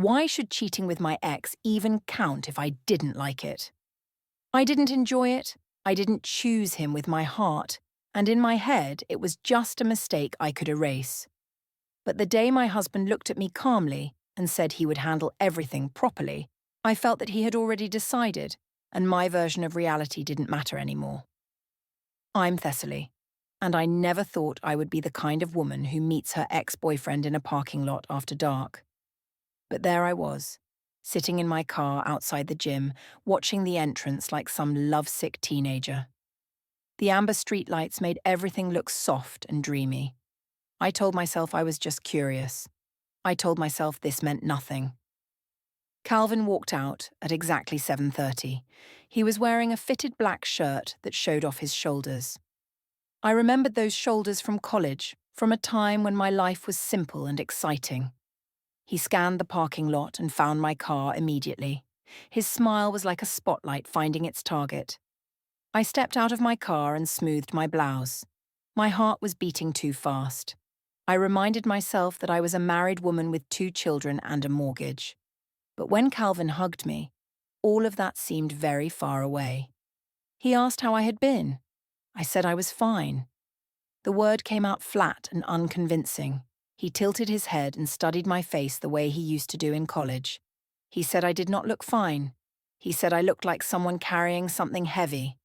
Why should cheating with my ex even count if I didn't like it? I didn't enjoy it, I didn't choose him with my heart, and in my head it was just a mistake I could erase. But the day my husband looked at me calmly and said he would handle everything properly, I felt that he had already decided, and my version of reality didn't matter anymore. I'm Thessaly, and I never thought I would be the kind of woman who meets her ex-boyfriend in a parking lot after dark. But there I was, sitting in my car outside the gym, watching the entrance like some lovesick teenager. The amber streetlights made everything look soft and dreamy. I told myself I was just curious. I told myself this meant nothing. Calvin walked out at exactly 7:30. He was wearing a fitted black shirt that showed off his shoulders. I remembered those shoulders from college, from a time when my life was simple and exciting. He scanned the parking lot and found my car immediately. His smile was like a spotlight finding its target. I stepped out of my car and smoothed my blouse. My heart was beating too fast. I reminded myself that I was a married woman with 2 children and a mortgage. But when Calvin hugged me, all of that seemed very far away. He asked how I had been. I said I was fine. The word came out flat and unconvincing. He tilted his head and studied my face the way he used to do in college. He said I did not look fine. He said I looked like someone carrying something heavy.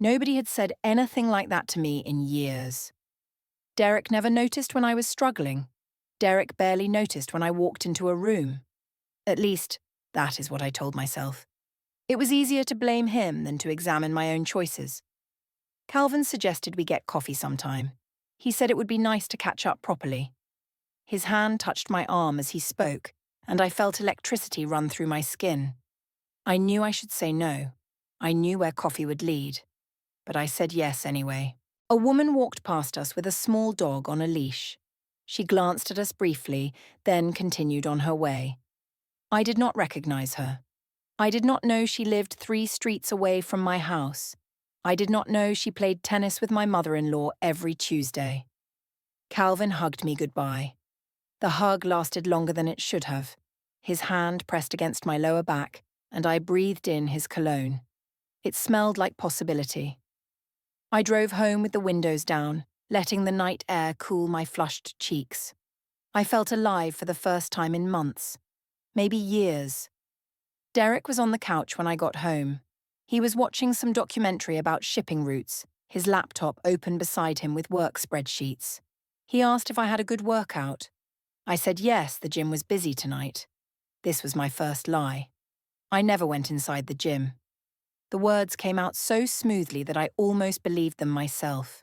Nobody had said anything like that to me in years. Derek never noticed when I was struggling. Derek barely noticed when I walked into a room. At least, that is what I told myself. It was easier to blame him than to examine my own choices. Calvin suggested we get coffee sometime. He said it would be nice to catch up properly. His hand touched my arm as he spoke, and I felt electricity run through my skin. I knew I should say no. I knew where coffee would lead. But I said yes anyway. A woman walked past us with a small dog on a leash. She glanced at us briefly, then continued on her way. I did not recognize her. I did not know she lived 3 streets away from my house. I did not know she played tennis with my mother-in-law every Tuesday. Calvin hugged me goodbye. The hug lasted longer than it should have. His hand pressed against my lower back, and I breathed in his cologne. It smelled like possibility. I drove home with the windows down, letting the night air cool my flushed cheeks. I felt alive for the first time in months, maybe years. Derek was on the couch when I got home. He was watching some documentary about shipping routes, his laptop open beside him with work spreadsheets. He asked if I had a good workout. I said yes, the gym was busy tonight. This was my first lie. I never went inside the gym. The words came out so smoothly that I almost believed them myself.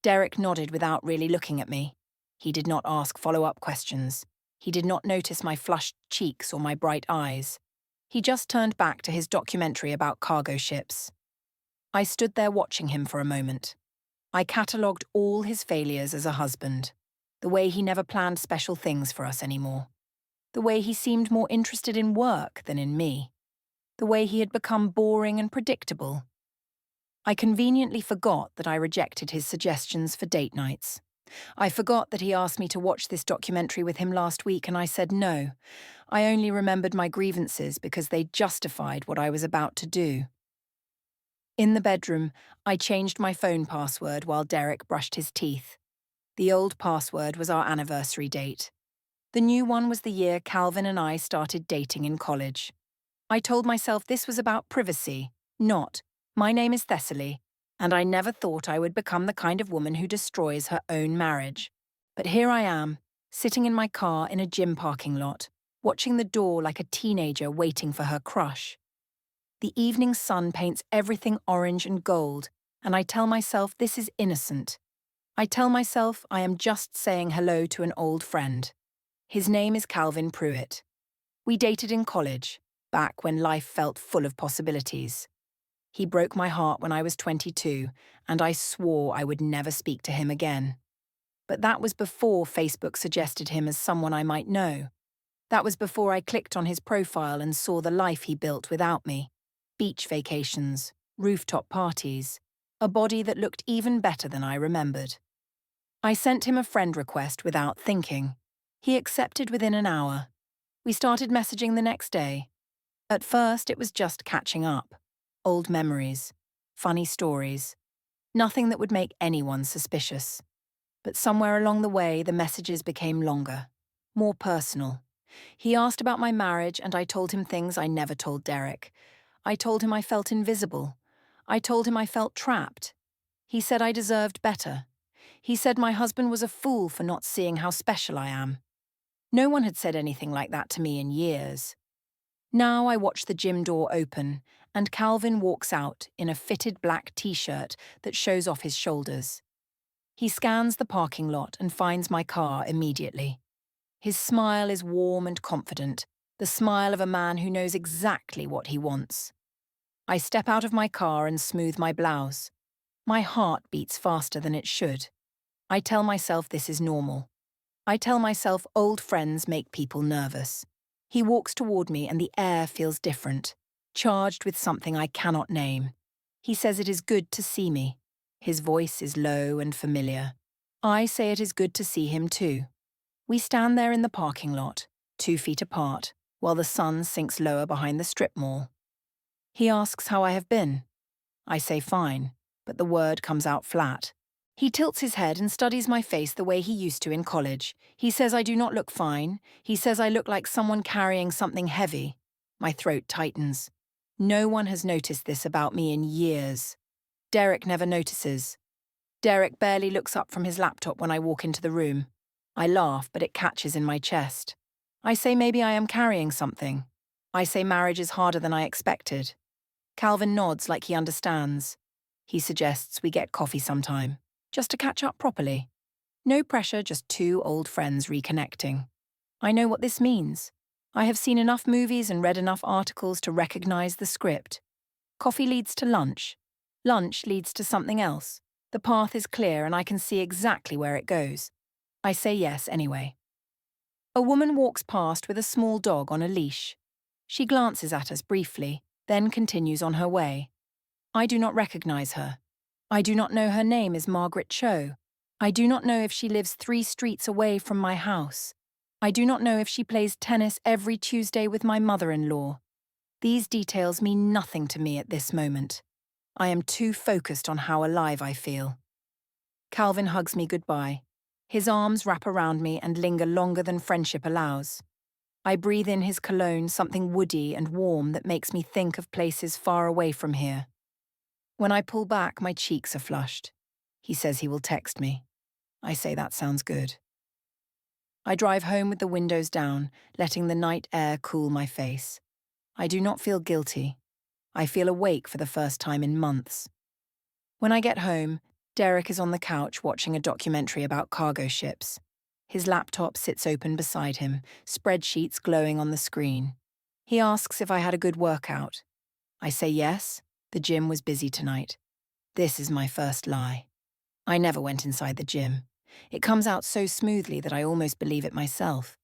Derek nodded without really looking at me. He did not ask follow-up questions. He did not notice my flushed cheeks or my bright eyes. He just turned back to his documentary about cargo ships. I stood there watching him for a moment. I catalogued all his failures as a husband. The way he never planned special things for us anymore. The way he seemed more interested in work than in me. The way he had become boring and predictable. I conveniently forgot that I rejected his suggestions for date nights. I forgot that he asked me to watch this documentary with him last week and I said no. I only remembered my grievances because they justified what I was about to do. In the bedroom, I changed my phone password while Derek brushed his teeth. The old password was our anniversary date. The new one was the year Calvin and I started dating in college. I told myself this was about privacy, not, my name is Thessaly, and I never thought I would become the kind of woman who destroys her own marriage. But here I am, sitting in my car in a gym parking lot, watching the door like a teenager waiting for her crush. The evening sun paints everything orange and gold, and I tell myself this is innocent. I tell myself I am just saying hello to an old friend. His name is Calvin Pruitt. We dated in college, back when life felt full of possibilities. He broke my heart when I was 22, and I swore I would never speak to him again. But that was before Facebook suggested him as someone I might know. That was before I clicked on his profile and saw the life he built without me. Beach vacations, rooftop parties, a body that looked even better than I remembered. I sent him a friend request without thinking. He accepted within an hour. We started messaging the next day. At first, it was just catching up. Old memories, funny stories, nothing that would make anyone suspicious. But somewhere along the way, the messages became longer, more personal. He asked about my marriage, and I told him things I never told Derek. I told him I felt invisible. I told him I felt trapped. He said I deserved better. He said my husband was a fool for not seeing how special I am. No one had said anything like that to me in years. Now I watch the gym door open, and Calvin walks out in a fitted black t-shirt that shows off his shoulders. He scans the parking lot and finds my car immediately. His smile is warm and confident, the smile of a man who knows exactly what he wants. I step out of my car and smooth my blouse. My heart beats faster than it should. I tell myself this is normal. I tell myself old friends make people nervous. He walks toward me and the air feels different, charged with something I cannot name. He says it is good to see me. His voice is low and familiar. I say it is good to see him too. We stand there in the parking lot, 2 feet apart, while the sun sinks lower behind the strip mall. He asks how I have been. I say fine, but the word comes out flat. He tilts his head and studies my face the way he used to in college. He says I do not look fine. He says I look like someone carrying something heavy. My throat tightens. No one has noticed this about me in years. Derek never notices. Derek barely looks up from his laptop when I walk into the room. I laugh, but it catches in my chest. I say maybe I am carrying something. I say marriage is harder than I expected. Calvin nods like he understands. He suggests we get coffee sometime, just to catch up properly. No pressure, just 2 old friends reconnecting. I know what this means. I have seen enough movies and read enough articles to recognize the script. Coffee leads to lunch. Lunch leads to something else. The path is clear and I can see exactly where it goes. I say yes anyway. A woman walks past with a small dog on a leash. She glances at us briefly, then continues on her way. I do not recognize her. I do not know her name is Margaret Cho. I do not know if she lives 3 streets away from my house. I do not know if she plays tennis every Tuesday with my mother-in-law. These details mean nothing to me at this moment. I am too focused on how alive I feel. Calvin hugs me goodbye. His arms wrap around me and linger longer than friendship allows. I breathe in his cologne, something woody and warm that makes me think of places far away from here. When I pull back, my cheeks are flushed. He says he will text me. I say that sounds good. I drive home with the windows down, letting the night air cool my face. I do not feel guilty. I feel awake for the first time in months. When I get home, Derek is on the couch watching a documentary about cargo ships. His laptop sits open beside him, spreadsheets glowing on the screen. He asks if I had a good workout. I say yes, the gym was busy tonight. This is my first lie. I never went inside the gym. It comes out so smoothly that I almost believe it myself.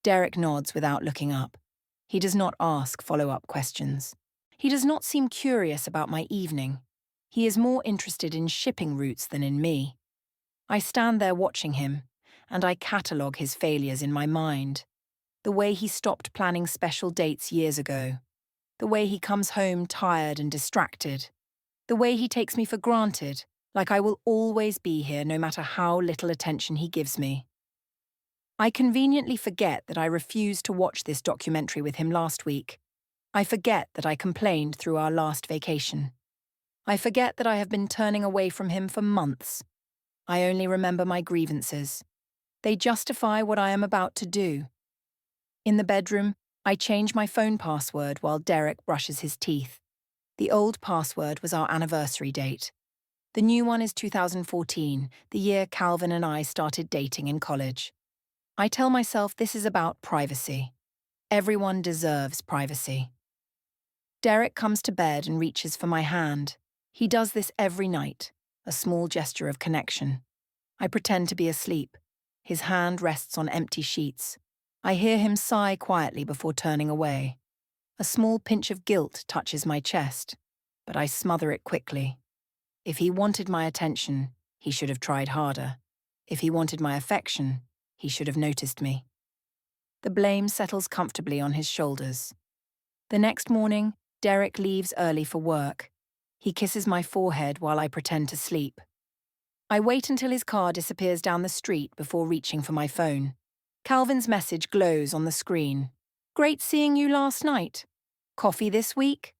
Derek nods without looking up. He does not ask follow-up questions. He does not seem curious about my evening. He is more interested in shipping routes than in me. I stand there watching him, and I catalogue his failures in my mind. The way he stopped planning special dates years ago. The way he comes home tired and distracted. The way he takes me for granted, like I will always be here no matter how little attention he gives me. I conveniently forget that I refused to watch this documentary with him last week. I forget that I complained through our last vacation. I forget that I have been turning away from him for months. I only remember my grievances. They justify what I am about to do. In the bedroom, I change my phone password while Derek brushes his teeth. The old password was our anniversary date. The new one is 2014, the year Calvin and I started dating in college. I tell myself this is about privacy. Everyone deserves privacy. Derek comes to bed and reaches for my hand. He does this every night, a small gesture of connection. I pretend to be asleep. His hand rests on empty sheets. I hear him sigh quietly before turning away. A small pinch of guilt touches my chest, but I smother it quickly. If he wanted my attention, he should have tried harder. If he wanted my affection, he should have noticed me. The blame settles comfortably on his shoulders. The next morning, Derek leaves early for work. He kisses my forehead while I pretend to sleep. I wait until his car disappears down the street before reaching for my phone. Calvin's message glows on the screen. "Great seeing you last night. Coffee this week?"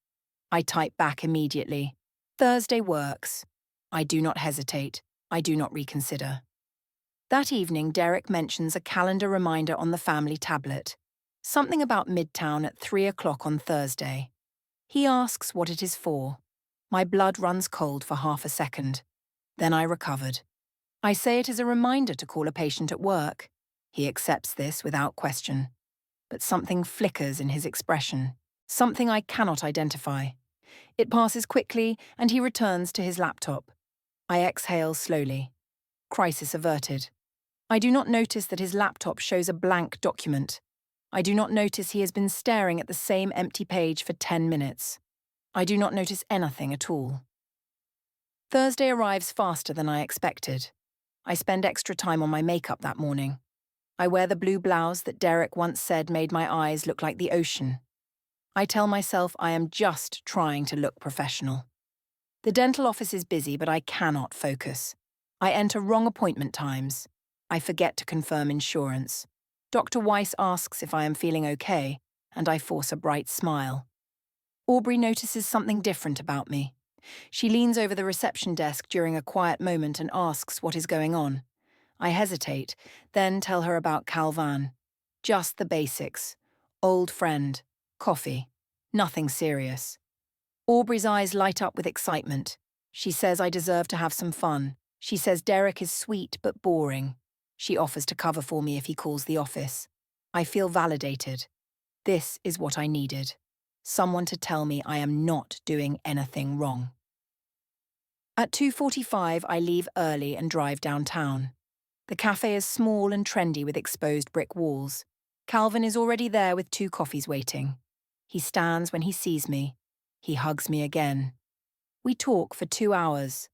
I type back immediately. "Thursday works." I do not hesitate. I do not reconsider. That evening, Derek mentions a calendar reminder on the family tablet. Something about Midtown at 3 o'clock on Thursday. He asks what it is for. My blood runs cold for half a second. Then I recovered. I say it is a reminder to call a patient at work. He accepts this without question. But something flickers in his expression. Something I cannot identify. It passes quickly, and he returns to his laptop. I exhale slowly. Crisis averted. I do not notice that his laptop shows a blank document. I do not notice he has been staring at the same empty page for 10 minutes. I do not notice anything at all. Thursday arrives faster than I expected. I spend extra time on my makeup that morning. I wear the blue blouse that Derek once said made my eyes look like the ocean. I tell myself I am just trying to look professional. The dental office is busy, but I cannot focus. I enter wrong appointment times. I forget to confirm insurance. Dr. Weiss asks if I am feeling okay, and I force a bright smile. Aubrey notices something different about me. She leans over the reception desk during a quiet moment and asks what is going on. I hesitate, then tell her about Calvin. Just the basics. Old friend. Coffee. Nothing serious. Aubrey's eyes light up with excitement. She says I deserve to have some fun. She says Derek is sweet but boring. She offers to cover for me if he calls the office. I feel validated. This is what I needed. Someone to tell me I am not doing anything wrong. At 2:45, I leave early and drive downtown. The cafe is small and trendy with exposed brick walls. Calvin is already there with 2 coffees waiting. He stands when he sees me. He hugs me again. We talk for 2 hours.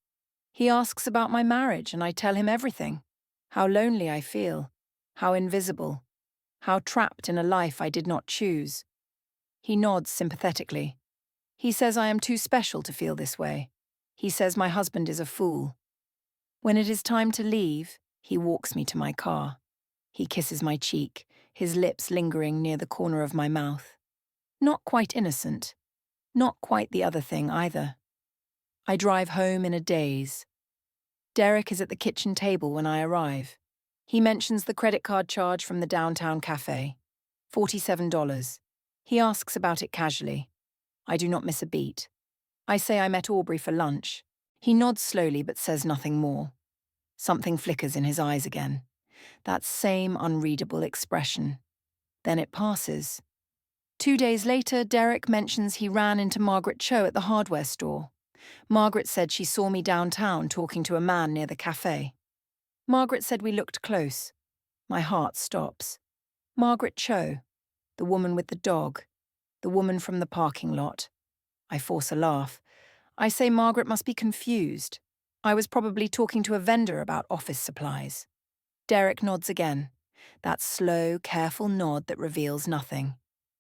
He asks about my marriage and I tell him everything. How lonely I feel. How invisible. How trapped in a life I did not choose. He nods sympathetically. He says I am too special to feel this way. He says my husband is a fool. When it is time to leave, he walks me to my car. He kisses my cheek, his lips lingering near the corner of my mouth. Not quite innocent. Not quite the other thing either. I drive home in a daze. Derek is at the kitchen table when I arrive. He mentions the credit card charge from the downtown cafe. $47. He asks about it casually. I do not miss a beat. I say I met Aubrey for lunch. He nods slowly but says nothing more. Something flickers in his eyes again. That same unreadable expression. Then it passes. 2 days later, Derek mentions he ran into Margaret Cho at the hardware store. Margaret said she saw me downtown talking to a man near the cafe. Margaret said we looked close. My heart stops. Margaret Cho, the woman with the dog, the woman from the parking lot. I force a laugh. I say Margaret must be confused. I was probably talking to a vendor about office supplies. Derek nods again. That slow, careful nod that reveals nothing.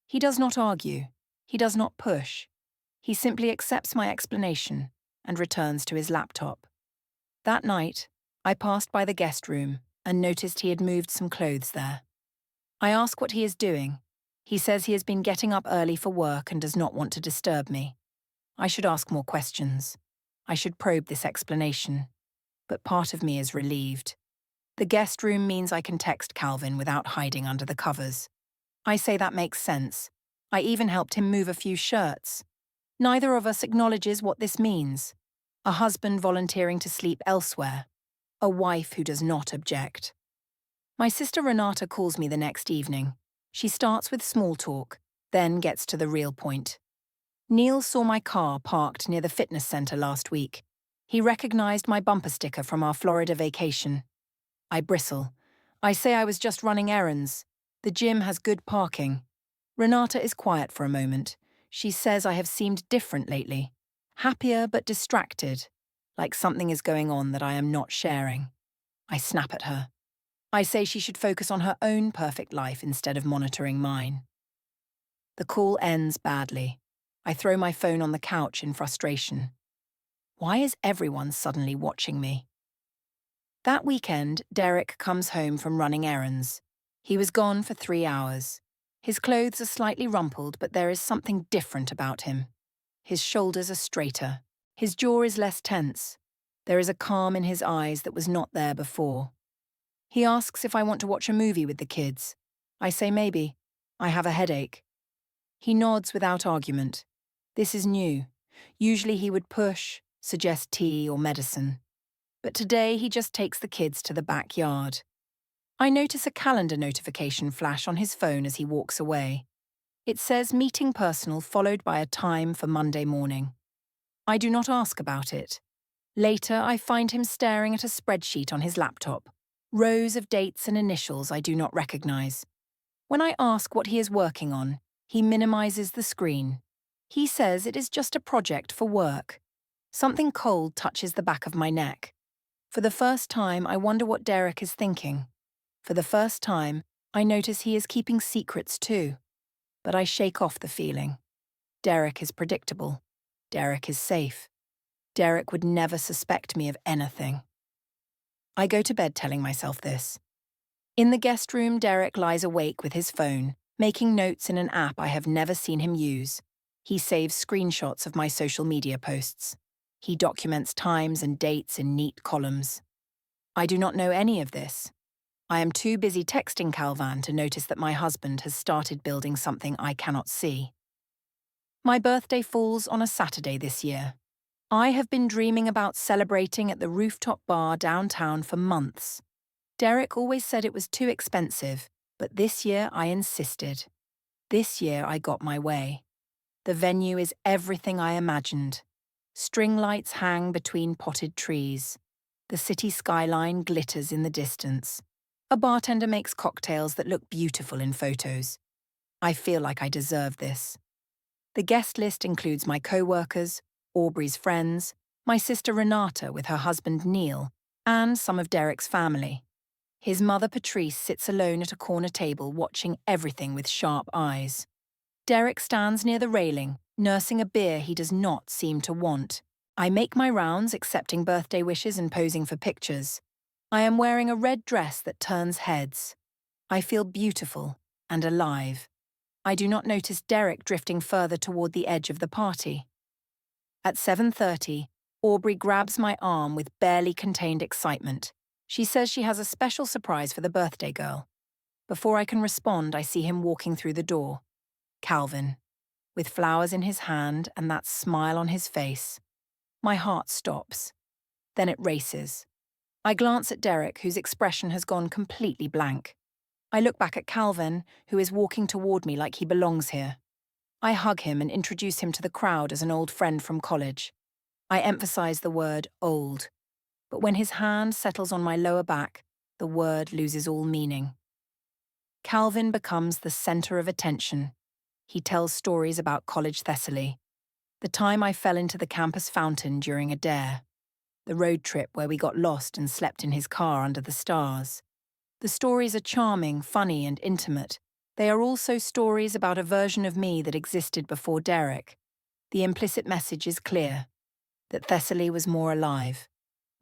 He does not argue. He does not push. He simply accepts my explanation and returns to his laptop. That night, I passed by the guest room and noticed he had moved some clothes there. I ask what he is doing. He says he has been getting up early for work and does not want to disturb me. I should ask more questions. I should probe this explanation. But part of me is relieved. The guest room means I can text Calvin without hiding under the covers. I say that makes sense. I even helped him move a few shirts. Neither of us acknowledges what this means. A husband volunteering to sleep elsewhere. A wife who does not object. My sister Renata calls me the next evening. She starts with small talk, then gets to the real point. Neil saw my car parked near the fitness center last week. He recognized my bumper sticker from our Florida vacation. I bristle. I say I was just running errands. The gym has good parking. Renata is quiet for a moment. She says I have seemed different lately. Happier but distracted. Like something is going on that I am not sharing. I snap at her. I say she should focus on her own perfect life instead of monitoring mine. The call ends badly. I throw my phone on the couch in frustration. Why is everyone suddenly watching me? That weekend, Derek comes home from running errands. He was gone for 3 hours. His clothes are slightly rumpled, but there is something different about him. His shoulders are straighter. His jaw is less tense. There is a calm in his eyes that was not there before. He asks if I want to watch a movie with the kids. I say maybe. I have a headache. He nods without argument. This is new. Usually he would push, suggest tea or medicine. But today he just takes the kids to the backyard. I notice a calendar notification flash on his phone as he walks away. It says meeting personal followed by a time for Monday morning. I do not ask about it. Later, I find him staring at a spreadsheet on his laptop, rows of dates and initials I do not recognize. When I ask what he is working on, he minimizes the screen. He says it is just a project for work. Something cold touches the back of my neck. For the first time, I wonder what Derek is thinking. For the first time, I notice he is keeping secrets too. But I shake off the feeling. Derek is predictable. Derek is safe. Derek would never suspect me of anything. I go to bed telling myself this. In the guest room, Derek lies awake with his phone, making notes in an app I have never seen him use. He saves screenshots of my social media posts. He documents times and dates in neat columns. I do not know any of this. I am too busy texting Calvan to notice that my husband has started building something I cannot see. My birthday falls on a Saturday this year. I have been dreaming about celebrating at the rooftop bar downtown for months. Derek always said it was too expensive, but this year I insisted. This year I got my way. The venue is everything I imagined. String lights hang between potted trees. The city skyline glitters in the distance. A bartender makes cocktails that look beautiful in photos. I feel like I deserve this. The guest list includes my co-workers, Aubrey's friends, my sister Renata with her husband Neil, and some of Derek's family. His mother Patrice sits alone at a corner table watching everything with sharp eyes. Derek stands near the railing, nursing a beer he does not seem to want. I make my rounds accepting birthday wishes and posing for pictures. I am wearing a red dress that turns heads. I feel beautiful and alive. I do not notice Derek drifting further toward the edge of the party. At 7:30, Aubrey grabs my arm with barely contained excitement. She says she has a special surprise for the birthday girl. Before I can respond, I see him walking through the door. Calvin, with flowers in his hand and that smile on his face. My heart stops. Then it races. I glance at Derek, whose expression has gone completely blank. I look back at Calvin, who is walking toward me like he belongs here. I hug him and introduce him to the crowd as an old friend from college. I emphasize the word old. But when his hand settles on my lower back, the word loses all meaning. Calvin becomes the center of attention. He tells stories about college Thessaly, the time I fell into the campus fountain during a dare, the road trip where we got lost and slept in his car under the stars. The stories are charming, funny, and intimate. They are also stories about a version of me that existed before Derek. The implicit message is clear, that Thessaly was more alive,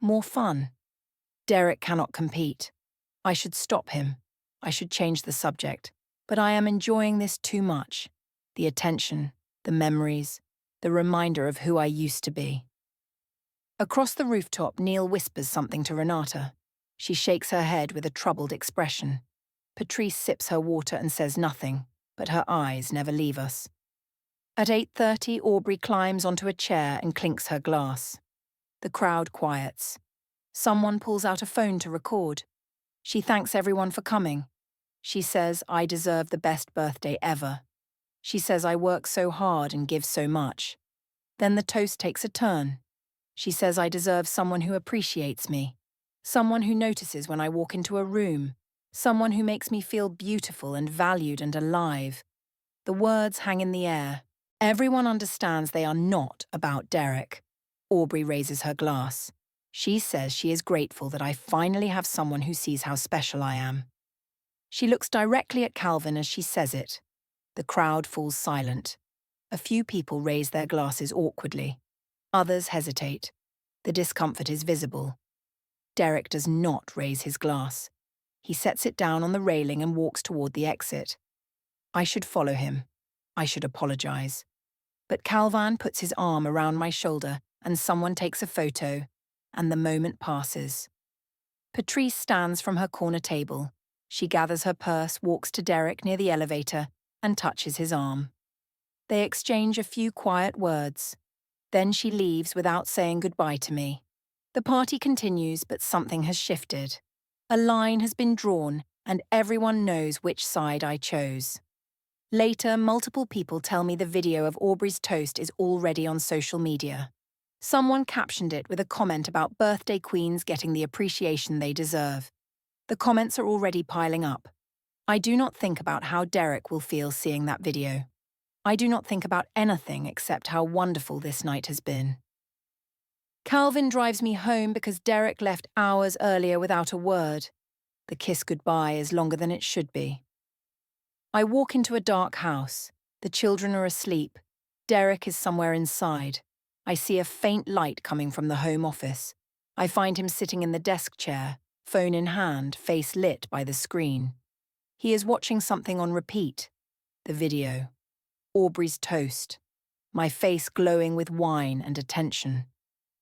more fun. Derek cannot compete. I should stop him. I should change the subject. But I am enjoying this too much. The attention, the memories, the reminder of who I used to be. Across the rooftop, Neil whispers something to Renata. She shakes her head with a troubled expression. Patrice sips her water and says nothing, but her eyes never leave us. At 8:30, Aubrey climbs onto a chair and clinks her glass. The crowd quiets. Someone pulls out a phone to record. She thanks everyone for coming. She says I deserve the best birthday ever. She says I work so hard and give so much. Then the toast takes a turn. She says I deserve someone who appreciates me, someone who notices when I walk into a room, someone who makes me feel beautiful and valued and alive. The words hang in the air. Everyone understands they are not about Derek. Aubrey raises her glass. She says she is grateful that I finally have someone who sees how special I am. She looks directly at Calvin as she says it. The crowd falls silent. A few people raise their glasses awkwardly. Others hesitate. The discomfort is visible. Derek does not raise his glass. He sets it down on the railing and walks toward the exit. I should follow him. I should apologize. But Calvin puts his arm around my shoulder and someone takes a photo, and the moment passes. Patrice stands from her corner table. She gathers her purse, walks to Derek near the elevator, and touches his arm. They exchange a few quiet words. Then she leaves without saying goodbye to me. The party continues, but something has shifted. A line has been drawn, and everyone knows which side I chose. Later, multiple people tell me the video of Aubrey's toast is already on social media. Someone captioned it with a comment about birthday queens getting the appreciation they deserve. The comments are already piling up. I do not think about how Derek will feel seeing that video. I do not think about anything except how wonderful this night has been. Calvin drives me home because Derek left hours earlier without a word. The kiss goodbye is longer than it should be. I walk into a dark house. The children are asleep. Derek is somewhere inside. I see a faint light coming from the home office. I find him sitting in the desk chair, phone in hand, face lit by the screen. He is watching something on repeat. The video. Aubrey's toast. My face glowing with wine and attention.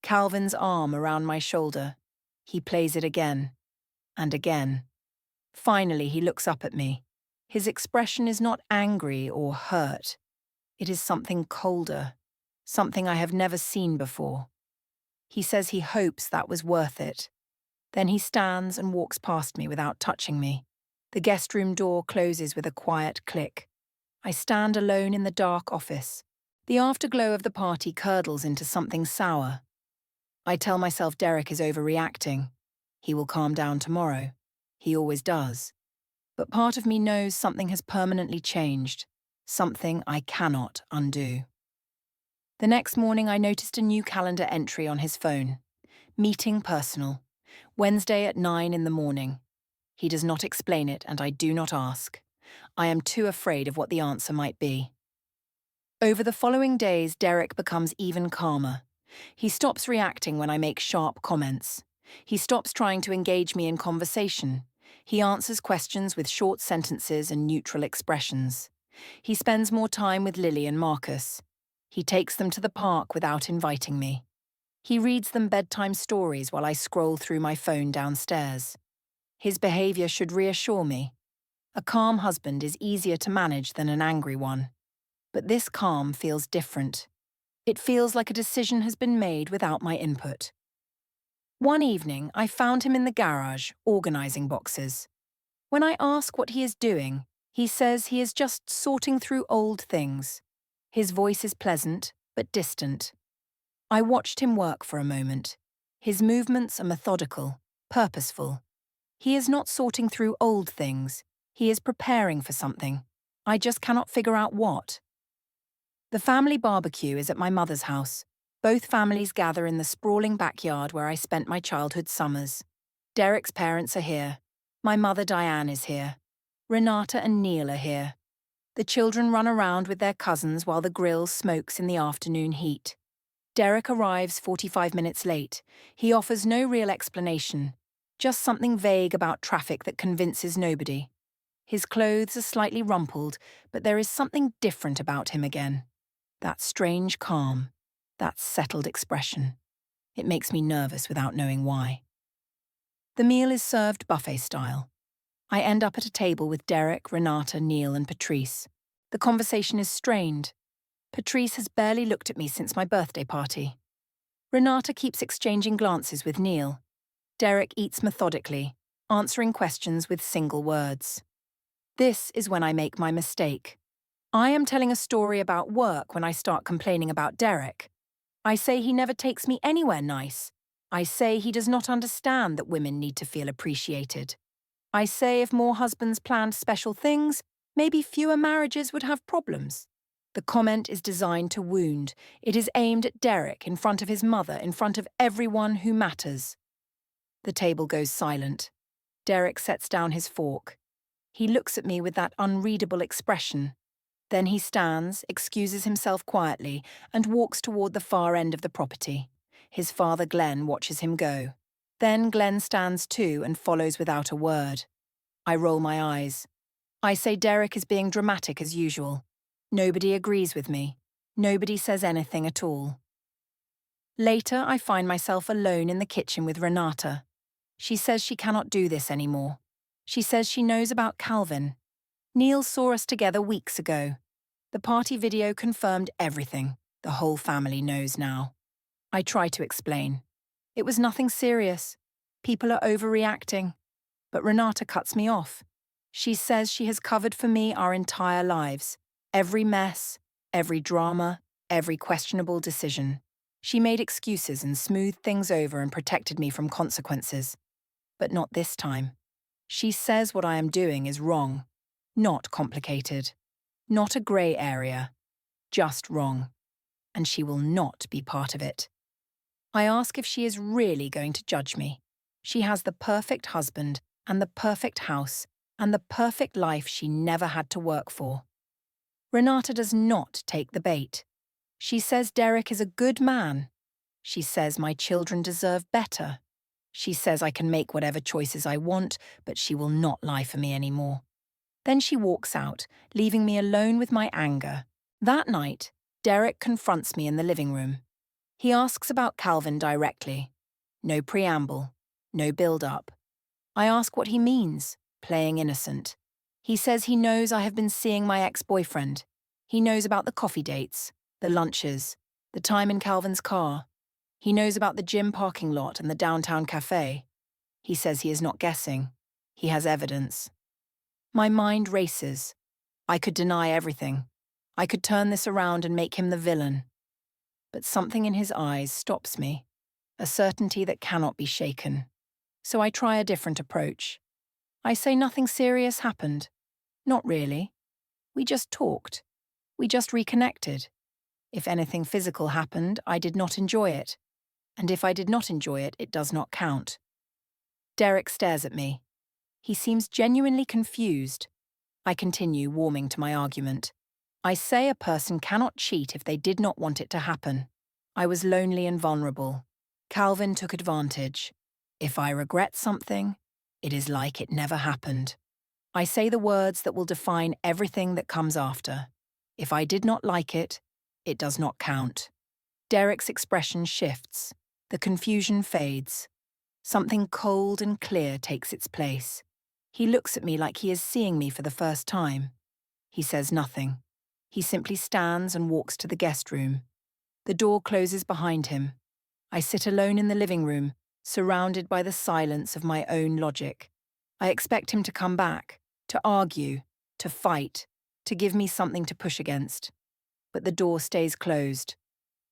Calvin's arm around my shoulder. He plays it again. And again. Finally, he looks up at me. His expression is not angry or hurt. It is something colder. Something I have never seen before. He says he hopes that was worth it. Then he stands and walks past me without touching me. The guest room door closes with a quiet click. I stand alone in the dark office. The afterglow of the party curdles into something sour. I tell myself Derek is overreacting. He will calm down tomorrow. He always does. But part of me knows something has permanently changed. Something I cannot undo. The next morning I noticed a new calendar entry on his phone. Meeting personal. Wednesday at 9 in the morning. He does not explain it and I do not ask. I am too afraid of what the answer might be. Over the following days, Derek becomes even calmer. He stops reacting when I make sharp comments. He stops trying to engage me in conversation. He answers questions with short sentences and neutral expressions. He spends more time with Lily and Marcus. He takes them to the park without inviting me. He reads them bedtime stories while I scroll through my phone downstairs. His behavior should reassure me. A calm husband is easier to manage than an angry one. But this calm feels different. It feels like a decision has been made without my input. One evening, I found him in the garage, organizing boxes. When I ask what he is doing, he says he is just sorting through old things. His voice is pleasant, but distant. I watched him work for a moment. His movements are methodical, purposeful. He is not sorting through old things. He is preparing for something. I just cannot figure out what. The family barbecue is at my mother's house. Both families gather in the sprawling backyard where I spent my childhood summers. Derek's parents are here. My mother Diane is here. Renata and Neil are here. The children run around with their cousins while the grill smokes in the afternoon heat. Derek arrives 45 minutes late. He offers no real explanation, just something vague about traffic that convinces nobody. His clothes are slightly rumpled, but there is something different about him again. That strange calm, that settled expression. It makes me nervous without knowing why. The meal is served buffet style. I end up at a table with Derek, Renata, Neil, and Patrice. The conversation is strained. Patrice has barely looked at me since my birthday party. Renata keeps exchanging glances with Neil. Derek eats methodically, answering questions with single words. This is when I make my mistake. I am telling a story about work when I start complaining about Derek. I say he never takes me anywhere nice. I say he does not understand that women need to feel appreciated. I say if more husbands planned special things, maybe fewer marriages would have problems. The comment is designed to wound. It is aimed at Derek in front of his mother, in front of everyone who matters. The table goes silent. Derek sets down his fork. He looks at me with that unreadable expression. Then he stands, excuses himself quietly, and walks toward the far end of the property. His father, Glenn, watches him go. Then Glenn stands too and follows without a word. I roll my eyes. I say Derek is being dramatic as usual. Nobody agrees with me. Nobody says anything at all. Later, I find myself alone in the kitchen with Renata. She says she cannot do this anymore. She says she knows about Calvin. Neil saw us together weeks ago. The party video confirmed everything. The whole family knows now. I try to explain. It was nothing serious. People are overreacting. But Renata cuts me off. She says she has covered for me our entire lives. Every mess, every drama, every questionable decision. She made excuses and smoothed things over and protected me from consequences. But not this time. She says what I am doing is wrong. Not complicated. Not a grey area. Just wrong. And she will not be part of it. I ask if she is really going to judge me. She has the perfect husband and the perfect house and the perfect life she never had to work for. Renata does not take the bait. She says Derek is a good man. She says my children deserve better. She says I can make whatever choices I want, but she will not lie for me anymore. Then she walks out, leaving me alone with my anger. That night, Derek confronts me in the living room. He asks about Calvin directly. No preamble, no build-up. I ask what he means, playing innocent. He says he knows I have been seeing my ex-boyfriend. He knows about the coffee dates, the lunches, the time in Calvin's car. He knows about the gym parking lot and the downtown cafe. He says he is not guessing. He has evidence. My mind races. I could deny everything. I could turn this around and make him the villain. But something in his eyes stops me, a certainty that cannot be shaken. So I try a different approach. I say nothing serious happened. Not really. We just talked. We just reconnected. If anything physical happened, I did not enjoy it. And if I did not enjoy it, it does not count. Derek stares at me. He seems genuinely confused. I continue, warming to my argument. I say a person cannot cheat if they did not want it to happen. I was lonely and vulnerable. Calvin took advantage. If I regret something, it is like it never happened. I say the words that will define everything that comes after. If I did not like it, it does not count. Derek's expression shifts. The confusion fades. Something cold and clear takes its place. He looks at me like he is seeing me for the first time. He says nothing. He simply stands and walks to the guest room. The door closes behind him. I sit alone in the living room, surrounded by the silence of my own logic. I expect him to come back, to argue, to fight, to give me something to push against. But the door stays closed.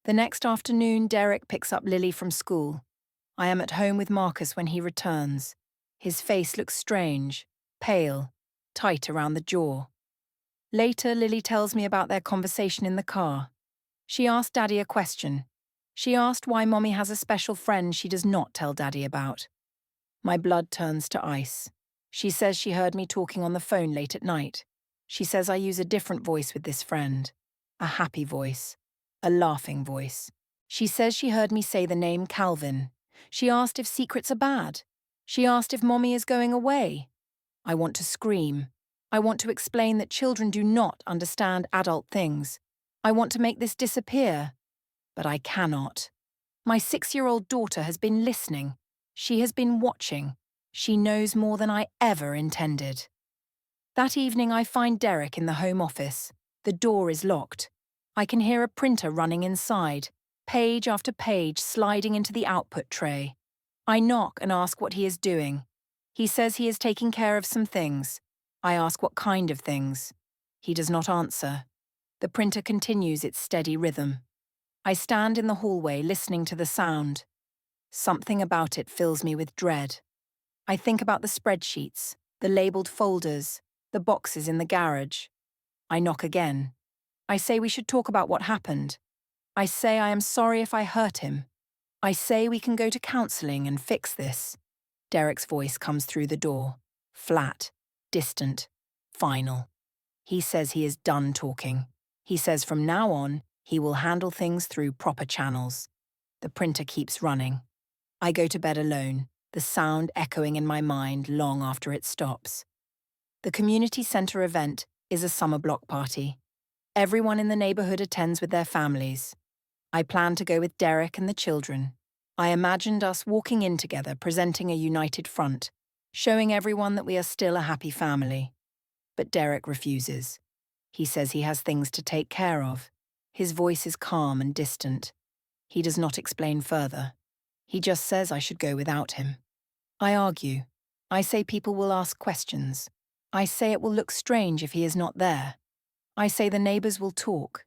The next afternoon, Derek picks up Lily from school. I am at home with Marcus when he returns. His face looks strange, pale, tight around the jaw. Later, Lily tells me about their conversation in the car. She asked Daddy a question. She asked why Mommy has a special friend she does not tell Daddy about. My blood turns to ice. She says she heard me talking on the phone late at night. She says I use a different voice with this friend. A happy voice. A laughing voice. She says she heard me say the name Calvin. She asked if secrets are bad. She asked if Mommy is going away. I want to scream. I want to explain that children do not understand adult things. I want to make this disappear. But I cannot. My 6-year-old daughter has been listening. She has been watching. She knows more than I ever intended. That evening I find Derek in the home office. The door is locked. I can hear a printer running inside, page after page sliding into the output tray. I knock and ask what he is doing. He says he is taking care of some things. I ask what kind of things. He does not answer. The printer continues its steady rhythm. I stand in the hallway listening to the sound. Something about it fills me with dread. I think about the spreadsheets, the labelled folders, the boxes in the garage. I knock again. I say we should talk about what happened. I say I am sorry if I hurt him. I say we can go to counselling and fix this. Derek's voice comes through the door. Flat, distant, final. He says he is done talking. He says from now on, he will handle things through proper channels. The printer keeps running. I go to bed alone, the sound echoing in my mind long after it stops. The community centre event is a summer block party. Everyone in the neighbourhood attends with their families. I plan to go with Derek and the children. I imagined us walking in together, presenting a united front, showing everyone that we are still a happy family. But Derek refuses. He says he has things to take care of. His voice is calm and distant. He does not explain further. He just says I should go without him. I argue. I say people will ask questions. I say it will look strange if he is not there. I say the neighbours will talk.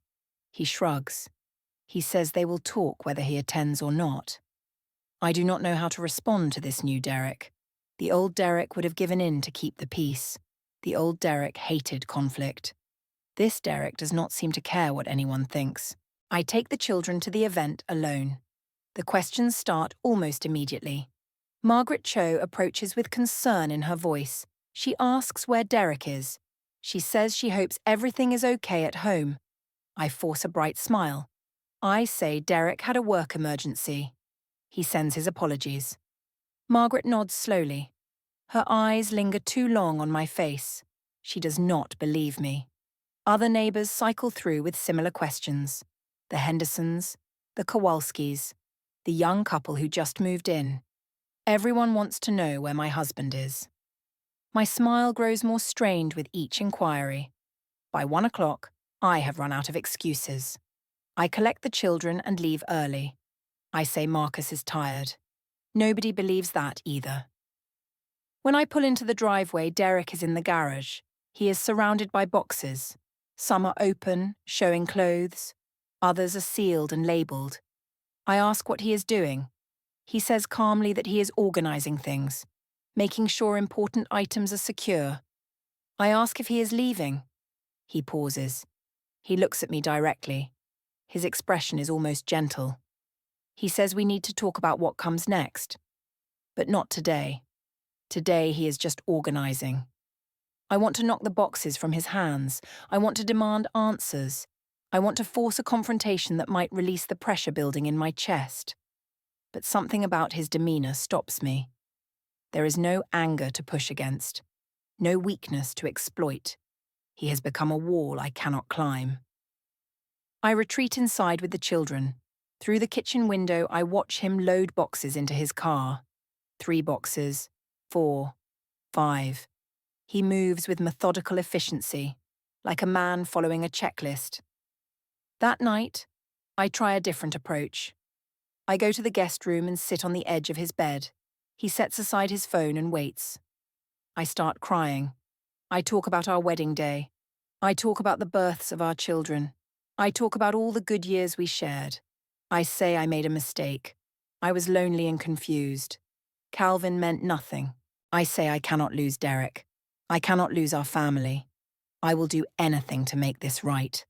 He shrugs. He says they will talk whether he attends or not. I do not know how to respond to this new Derek. The old Derek would have given in to keep the peace. The old Derek hated conflict. This Derek does not seem to care what anyone thinks. I take the children to the event alone. The questions start almost immediately. Margaret Cho approaches with concern in her voice. She asks where Derek is. She says she hopes everything is okay at home. I force a bright smile. I say Derek had a work emergency. He sends his apologies. Margaret nods slowly. Her eyes linger too long on my face. She does not believe me. Other neighbours cycle through with similar questions. The Hendersons, the Kowalskis, the young couple who just moved in. Everyone wants to know where my husband is. My smile grows more strained with each inquiry. By 1 o'clock, I have run out of excuses. I collect the children and leave early. I say Marcus is tired. Nobody believes that either. When I pull into the driveway, Derek is in the garage. He is surrounded by boxes. Some are open, showing clothes. Others are sealed and labelled. I ask what he is doing. He says calmly that he is organising things, making sure important items are secure. I ask if he is leaving. He pauses. He looks at me directly. His expression is almost gentle. He says we need to talk about what comes next. But not today. Today he is just organising. I want to knock the boxes from his hands. I want to demand answers. I want to force a confrontation that might release the pressure building in my chest. But something about his demeanour stops me. There is no anger to push against, no weakness to exploit. He has become a wall I cannot climb. I retreat inside with the children. Through the kitchen window, I watch him load boxes into his car. 3 boxes, 4, 5. He moves with methodical efficiency, like a man following a checklist. That night, I try a different approach. I go to the guest room and sit on the edge of his bed. He sets aside his phone and waits. I start crying. I talk about our wedding day. I talk about the births of our children. I talk about all the good years we shared. I say I made a mistake. I was lonely and confused. Calvin meant nothing. I say I cannot lose Derek. I cannot lose our family. I will do anything to make this right.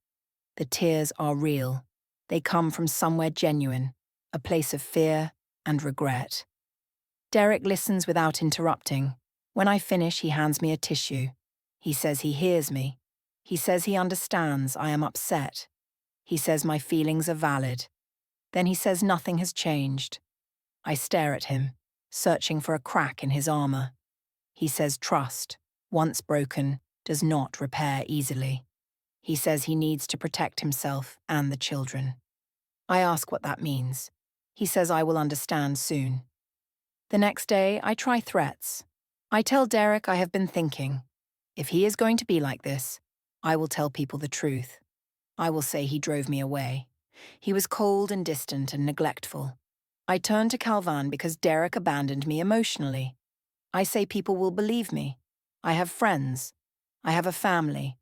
The tears are real. They come from somewhere genuine, a place of fear and regret. Derek listens without interrupting. When I finish, he hands me a tissue. He says he hears me. He says he understands I am upset. He says my feelings are valid. Then he says nothing has changed. I stare at him, searching for a crack in his armour. He says trust, once broken, does not repair easily. He says he needs to protect himself and the children. I ask what that means. He says I will understand soon. The next day, I try threats. I tell Derek I have been thinking. If he is going to be like this, I will tell people the truth. I will say he drove me away. He was cold and distant and neglectful. I turn to Calvin because Derek abandoned me emotionally. I say people will believe me. I have friends. I have a family.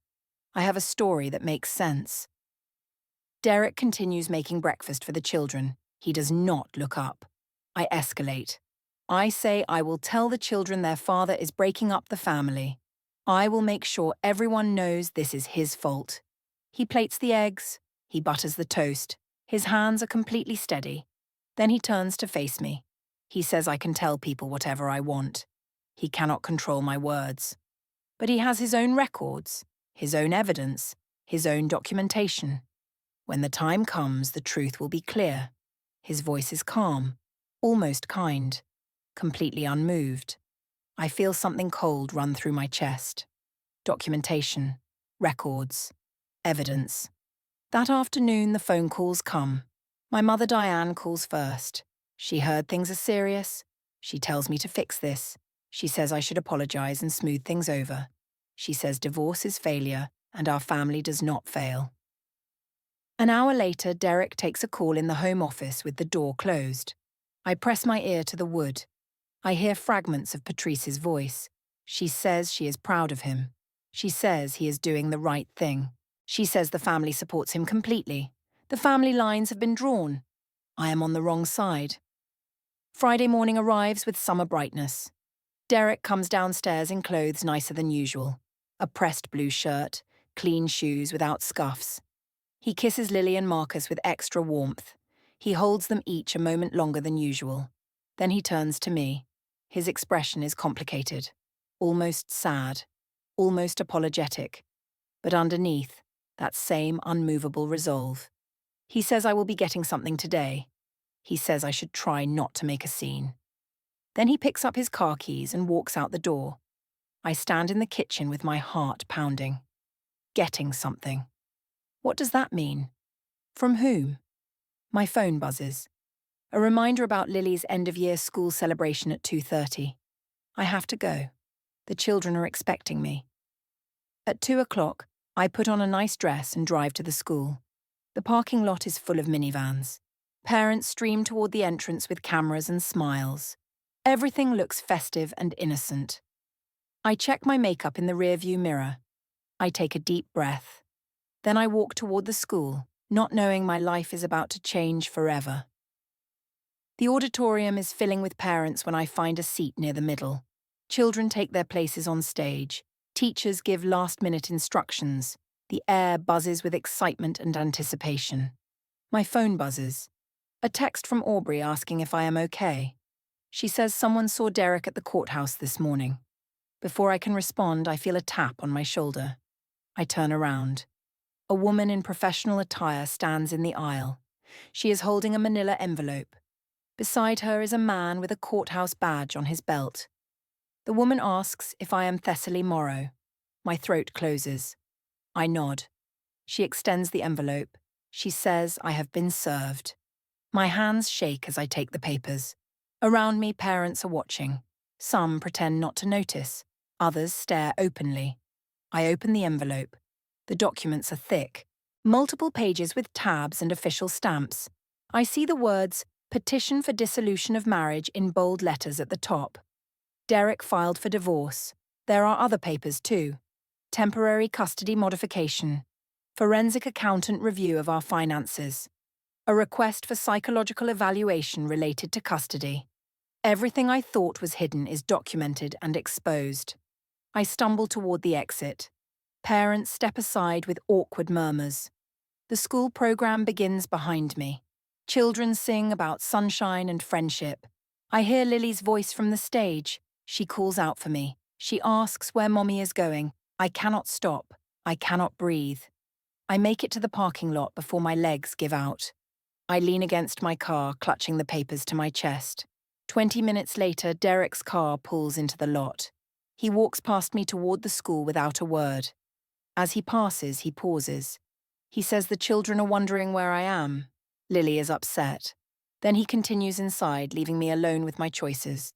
I have a story that makes sense. Derek continues making breakfast for the children. He does not look up. I escalate. I say I will tell the children their father is breaking up the family. I will make sure everyone knows this is his fault. He plates the eggs, he butters the toast. His hands are completely steady. Then he turns to face me. He says I can tell people whatever I want. He cannot control my words. But he has his own records, his own evidence, his own documentation. When the time comes, the truth will be clear. His voice is calm, almost kind, completely unmoved. I feel something cold run through my chest. Documentation, records, evidence. That afternoon, the phone calls come. My mother Diane calls first. She heard things are serious. She tells me to fix this. She says I should apologize and smooth things over. She says divorce is failure and our family does not fail. An hour later, Derek takes a call in the home office with the door closed. I press my ear to the wood. I hear fragments of Patrice's voice. She says she is proud of him. She says he is doing the right thing. She says the family supports him completely. The family lines have been drawn. I am on the wrong side. Friday morning arrives with summer brightness. Derek comes downstairs in clothes nicer than usual. A pressed blue shirt, clean shoes without scuffs. He kisses Lily and Marcus with extra warmth. He holds them each a moment longer than usual. Then he turns to me. His expression is complicated, almost sad, almost apologetic. But underneath, that same unmovable resolve. He says I will be getting something today. He says I should try not to make a scene. Then he picks up his car keys and walks out the door. I stand in the kitchen with my heart pounding. Getting something. What does that mean? From whom? My phone buzzes. A reminder about Lily's end-of-year school celebration at 2:30. I have to go. The children are expecting me. At 2 o'clock, I put on a nice dress and drive to the school. The parking lot is full of minivans. Parents stream toward the entrance with cameras and smiles. Everything looks festive and innocent. I check my makeup in the rearview mirror. I take a deep breath. Then I walk toward the school, not knowing my life is about to change forever. The auditorium is filling with parents when I find a seat near the middle. Children take their places on stage. Teachers give last-minute instructions. The air buzzes with excitement and anticipation. My phone buzzes. A text from Aubrey asking if I am okay. She says someone saw Derek at the courthouse this morning. Before I can respond, I feel a tap on my shoulder. I turn around. A woman in professional attire stands in the aisle. She is holding a manila envelope. Beside her is a man with a courthouse badge on his belt. The woman asks if I am Thessaly Morrow. My throat closes. I nod. She extends the envelope. She says I have been served. My hands shake as I take the papers. Around me, parents are watching. Some pretend not to notice. Others stare openly. I open the envelope. The documents are thick. Multiple pages with tabs and official stamps. I see the words, Petition for Dissolution of Marriage in bold letters at the top. Derek filed for divorce. There are other papers too. Temporary custody modification. Forensic accountant review of our finances. A request for psychological evaluation related to custody. Everything I thought was hidden is documented and exposed. I stumble toward the exit. Parents step aside with awkward murmurs. The school program begins behind me. Children sing about sunshine and friendship. I hear Lily's voice from the stage. She calls out for me. She asks where Mommy is going. I cannot stop. I cannot breathe. I make it to the parking lot before my legs give out. I lean against my car, clutching the papers to my chest. 20 minutes later, Derek's car pulls into the lot. He walks past me toward the school without a word. As he passes, he pauses. He says the children are wondering where I am. Lily is upset. Then he continues inside, leaving me alone with my choices.